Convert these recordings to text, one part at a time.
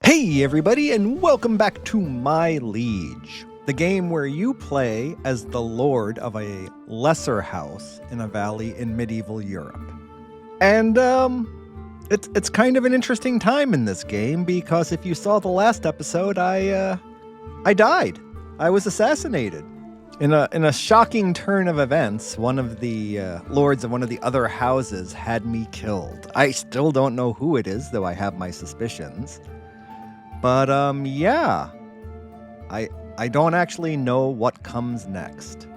Hey everybody, and welcome back to My Liege, the game where you play as the lord of a lesser house in a valley in medieval Europe. And it's kind of an interesting time in this game because if you saw the last episode, I died. I was assassinated. In a shocking turn of events, one of the lords of one of the other houses had me killed. I still don't know who it is, though I have my suspicions. But, yeah. I don't actually know what comes next.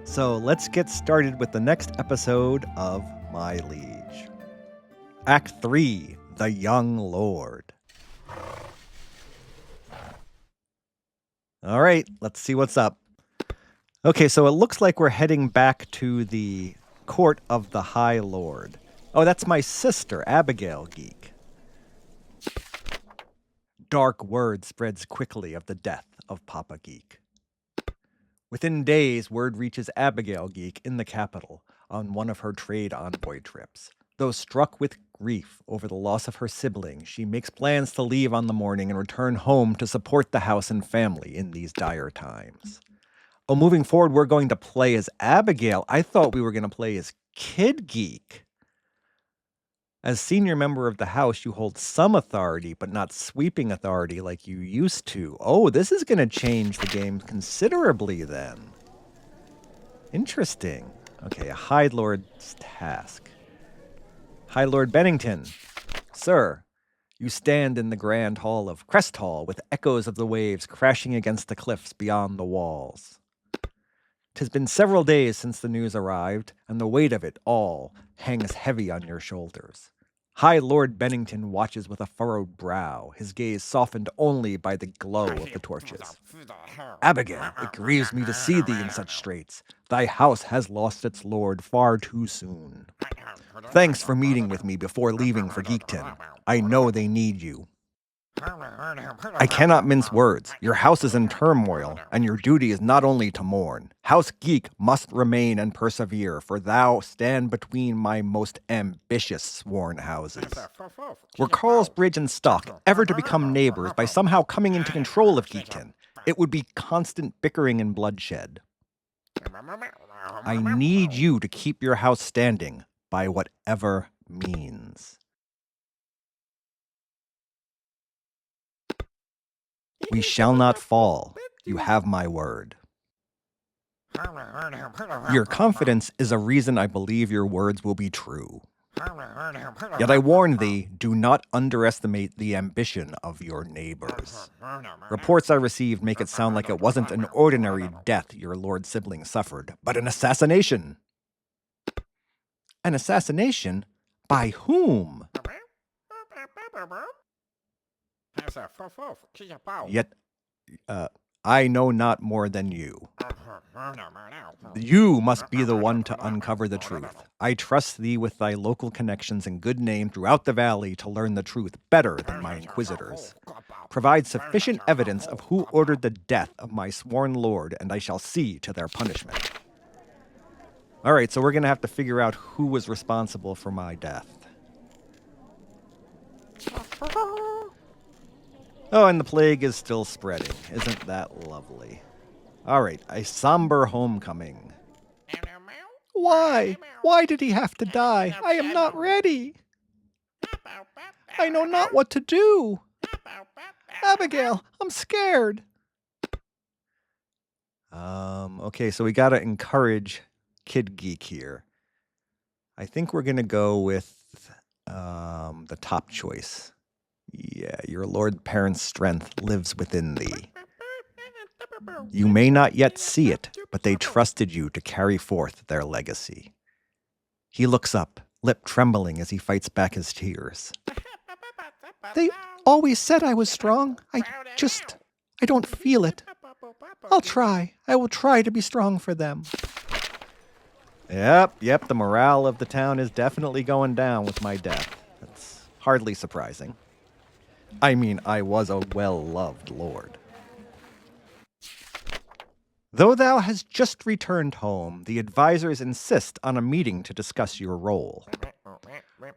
So let's get started with the next episode of My Liege. Act 3, The Young Lord. Alright, let's see what's up. Okay, so it looks like we're heading back to the court of the High Lord. Oh, that's my sister, Abigail Geek. Dark word spreads quickly of the death of Papa Geek. Within days, word reaches Abigail Geek in the capital on one of her trade envoy trips. Though struck with grief over the loss of her sibling, she makes plans to leave on the morning and return home to support the house and family in these dire times. Oh, moving forward, we're going to play as Abigail. I thought we were going to play as Kid Geek. As senior member of the house, you hold some authority, but not sweeping authority like you used to. Oh, this is going to change the game considerably then. Interesting. Okay, a High Lord's task. High Lord Bennington. Sir, you stand in the grand hall of Crest Hall with echoes of the waves crashing against the cliffs beyond the walls. 'Tis been several days since the news arrived, and the weight of it all hangs heavy on your shoulders. High Lord Bennington watches with a furrowed brow, his gaze softened only by the glow of the torches. Abigail, it grieves me to see thee in such straits. Thy house has lost its lord far too soon. Thanks for meeting with me before leaving for Geekton. I know they need you. I cannot mince words. Your house is in turmoil, and your duty is not only to mourn. House Geek must remain and persevere, for thou stand between my most ambitious sworn houses. Were Carlsbridge and Stock ever to become neighbors by somehow coming into control of Geekton, it would be constant bickering and bloodshed. I need you to keep your house standing by whatever means. We shall not fall. You have my word. Your confidence is a reason I believe your words will be true. Yet I warn thee, do not underestimate the ambition of your neighbors. Reports I received make it sound like it wasn't an ordinary death your lord sibling suffered, but an assassination. An assassination? By whom? Yet, I know not more than you. You must be the one to uncover the truth. I trust thee with thy local connections and good name throughout the valley to learn the truth better than my inquisitors. Provide sufficient evidence of who ordered the death of my sworn lord, and I shall see to their punishment. All right, so we're going to have to figure out who was responsible for my death. Oh, and the plague is still spreading. Isn't that lovely? All right, a somber homecoming. Why? Why did he have to die? I am not ready. I know not what to do. Abigail, I'm scared. Okay, so we got to encourage Kid Geek here. I think we're going to go with the top choice. Yeah, your lord parent's strength lives within thee. You may not yet see it, but they trusted you to carry forth their legacy. He looks up, lip trembling as he fights back his tears. They always said I was strong. I don't feel it. I'll try. I will try to be strong for them. Yep, the morale of the town is definitely going down with my death. That's hardly surprising. I mean, I was a well-loved lord. Though thou hast just returned home, the advisors insist on a meeting to discuss your role.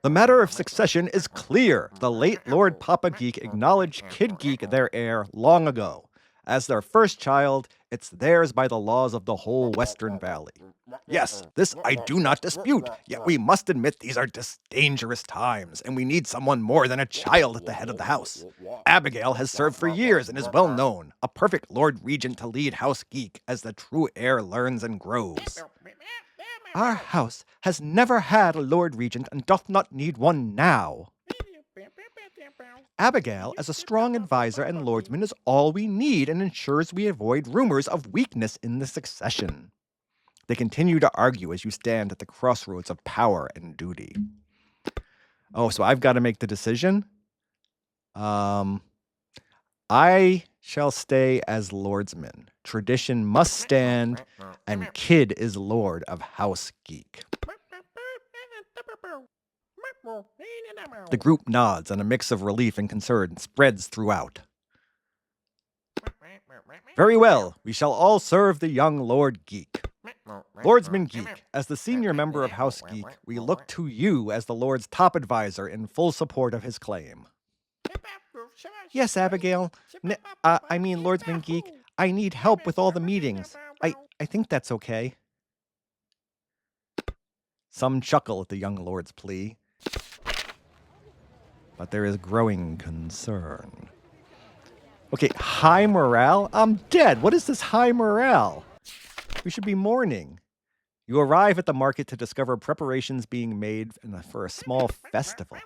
The matter of succession is clear. The late Lord Papa Geek acknowledged Kid Geek their heir long ago. As their first child, it's theirs by the laws of the whole Western Valley. Yes, this I do not dispute, yet we must admit these are dangerous times, and we need someone more than a child at the head of the house. Abigail has served for years and is well known, a perfect Lord Regent to lead House Geek as the true heir learns and grows. Our house has never had a Lord Regent and doth not need one now. Abigail, as a strong advisor and lordsman, is all we need and ensures we avoid rumors of weakness in the succession. They continue to argue as you stand at the crossroads of power and duty. Oh, so I've got to make the decision? I shall stay as lordsman. Tradition must stand, and Kid is lord of House Geek. The group nods, and a mix of relief and concern spreads throughout. Very well, we shall all serve the young Lord Geek. Lordsman Geek, as the senior member of House Geek, we look to you as the Lord's top advisor in full support of his claim. Yes, Abigail. Lordsman Geek, I need help with all the meetings. I think that's okay. Some chuckle at the young lord's plea. But there is growing concern. Okay, high morale? I'm dead. What is this high morale? We should be mourning. You arrive at the market to discover preparations being made for a small festival.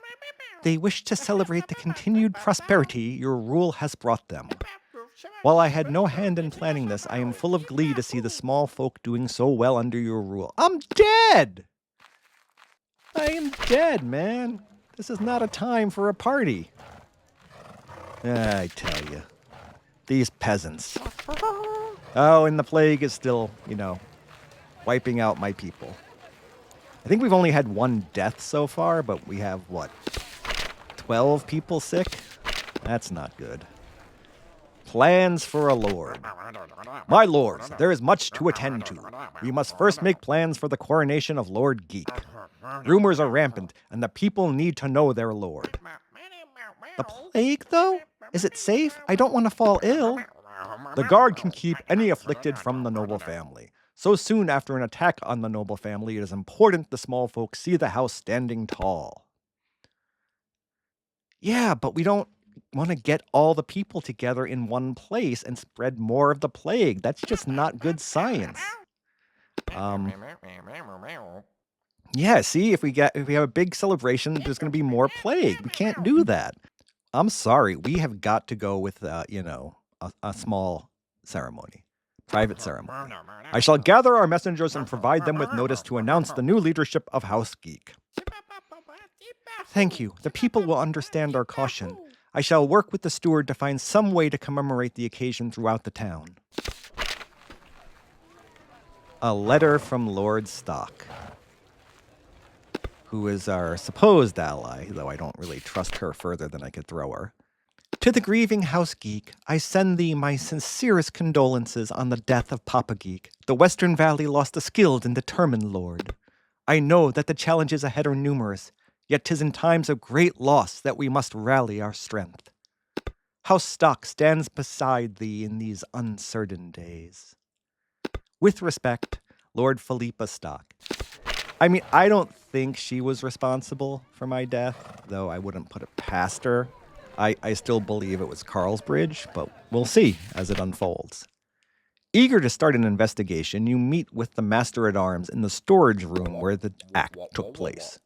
They wish to celebrate the continued prosperity your rule has brought them. While I had no hand in planning this, I am full of glee to see the small folk doing so well under your rule. I'm dead! I am dead, man. This is not a time for a party. I tell you. These peasants. Oh, and the plague is still, wiping out my people. I think we've only had one death so far, but we have, 12 people sick? That's not good. Plans for a lord. My lords, there is much to attend to. We must first make plans for the coronation of Lord Geek. Rumors are rampant, and the people need to know their lord. The plague, though? Is it safe? I don't want to fall ill. The guard can keep any afflicted from the noble family. So soon after an attack on the noble family, it is important the small folk see the house standing tall. Yeah, but we don't want to get all the people together in one place and spread more of the plague. That's just not good science. Yeah, see, if we have a big celebration, there's going to be more plague. We can't do that. I'm sorry. We have got to go with, a small ceremony. Private ceremony. I shall gather our messengers and provide them with notice to announce the new leadership of House Geek. Thank you. The people will understand our caution. I shall work with the steward to find some way to commemorate the occasion throughout the town. A letter from Lord Stock, who is our supposed ally, though I don't really trust her further than I could throw her. To the grieving House Geek, I send thee my sincerest condolences on the death of Papa Geek. The Western Valley lost a skilled and determined lord. I know that the challenges ahead are numerous, yet 'tis in times of great loss that we must rally our strength. House Stock stands beside thee in these uncertain days. With respect, Lord Philippa Stock. I don't think she was responsible for my death, though I wouldn't put it past her. I still believe it was Carlsbridge, but we'll see as it unfolds. Eager to start an investigation, you meet with the Master-at-Arms in the storage room where the act took place.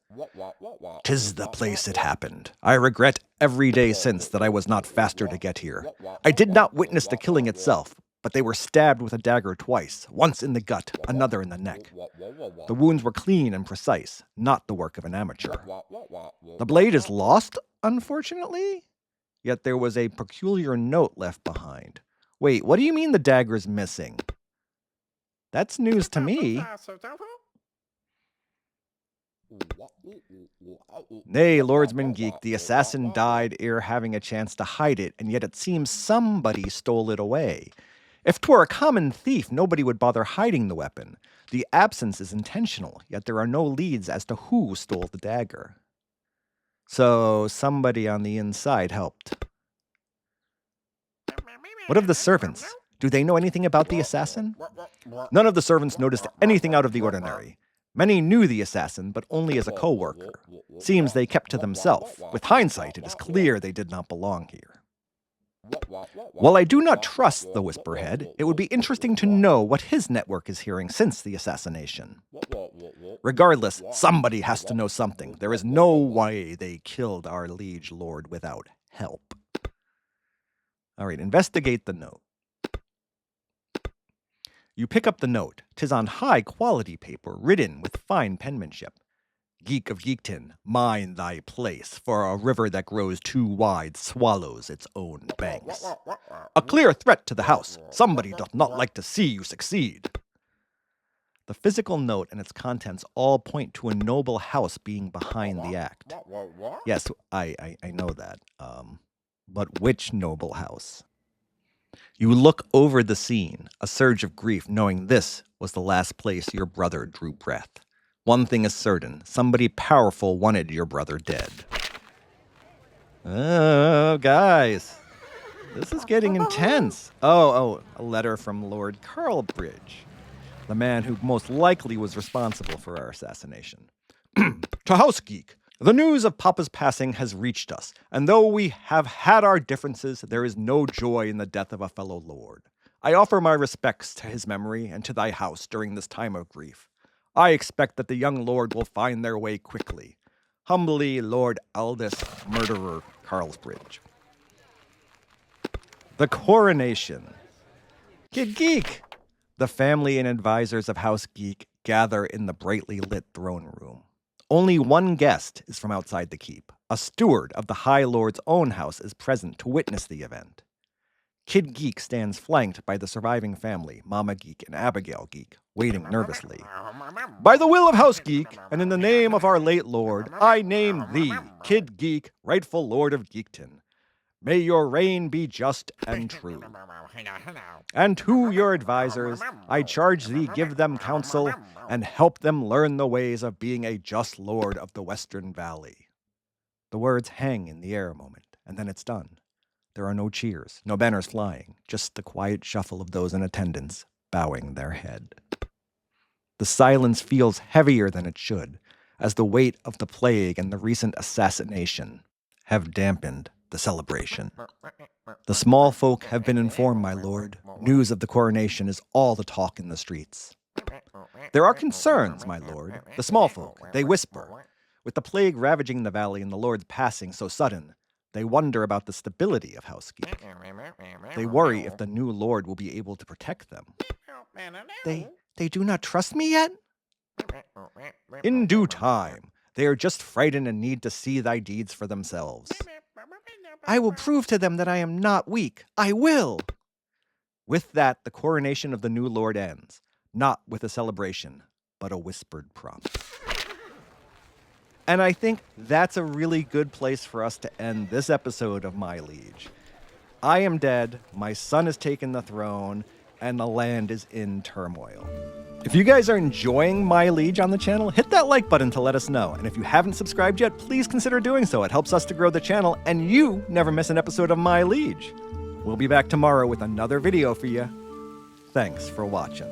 'Tis the place it happened. I regret every day since that I was not faster to get here. I did not witness the killing itself, but they were stabbed with a dagger twice, once in the gut, another in the neck. The wounds were clean and precise, not the work of an amateur. The blade is lost, unfortunately, yet there was a peculiar note left behind. Wait, what do you mean the dagger's missing? That's news to me. Nay, Lordsman Geek, the assassin died ere having a chance to hide it, and yet it seems somebody stole it away. If 'twere a common thief, nobody would bother hiding the weapon. The absence is intentional, yet there are no leads as to who stole the dagger. So somebody on the inside helped. What of the servants? Do they know anything about the assassin? None of the servants noticed anything out of the ordinary. Many knew the assassin, but only as a co-worker. Seems they kept to themselves. With hindsight, it is clear they did not belong here. While I do not trust the Whisperhead, it would be interesting to know what his network is hearing since the assassination. Regardless, somebody has to know something. There is no way they killed our liege lord without help. All right, investigate the note. You pick up the note. 'Tis on high-quality paper, written with fine penmanship. Geek of Geekton, mind thy place, for a river that grows too wide swallows its own banks. A clear threat to the house. Somebody doth not like to see you succeed. The physical note and its contents all point to a noble house being behind the act. Yes, I know that. But which noble house? You look over the scene, a surge of grief, knowing this was the last place your brother drew breath. One thing is certain, somebody powerful wanted your brother dead. Oh, guys, this is getting intense. Oh, a letter from Lord Carlbridge, the man who most likely was responsible for our assassination. To House Geek, the news of Papa's passing has reached us, and though we have had our differences, there is no joy in the death of a fellow lord. I offer my respects to his memory and to thy house during this time of grief. I expect that the young lord will find their way quickly. Humbly, Lord Aldous Murderer Carlsbridge. The coronation. Kid Geek! The family and advisors of House Geek gather in the brightly lit throne room. Only one guest is from outside the keep. A steward of the High Lord's own house is present to witness the event. Kid Geek stands flanked by the surviving family, Mama Geek and Abigail Geek, waiting nervously. By the will of House Geek, and in the name of our late lord, I name thee, Kid Geek, rightful lord of Geekton. May your reign be just and true. And to your advisors, I charge thee give them counsel and help them learn the ways of being a just lord of the Western Valley. The words hang in the air a moment, and then it's done. There are no cheers, no banners flying, just the quiet shuffle of those in attendance, bowing their head. The silence feels heavier than it should, as the weight of the plague and the recent assassination have dampened the celebration. The small folk have been informed, my lord. News of the coronation is all the talk in the streets. There are concerns, my lord. The small folk, they whisper. With the plague ravaging the valley and the lord's passing so sudden, they wonder about the stability of House Geek. They worry if the new lord will be able to protect them. They do not trust me yet? In due time. They are just frightened and need to see thy deeds for themselves. I will prove to them that I am not weak. I will! With that, the coronation of the new lord ends. Not with a celebration, but a whispered promise. And I think that's a really good place for us to end this episode of My Liege. I am dead, my son has taken the throne, and the land is in turmoil. If you guys are enjoying My Liege on the channel, hit that like button to let us know. And if you haven't subscribed yet, please consider doing so. It helps us to grow the channel, and you never miss an episode of My Liege. We'll be back tomorrow with another video for you. Thanks for watching.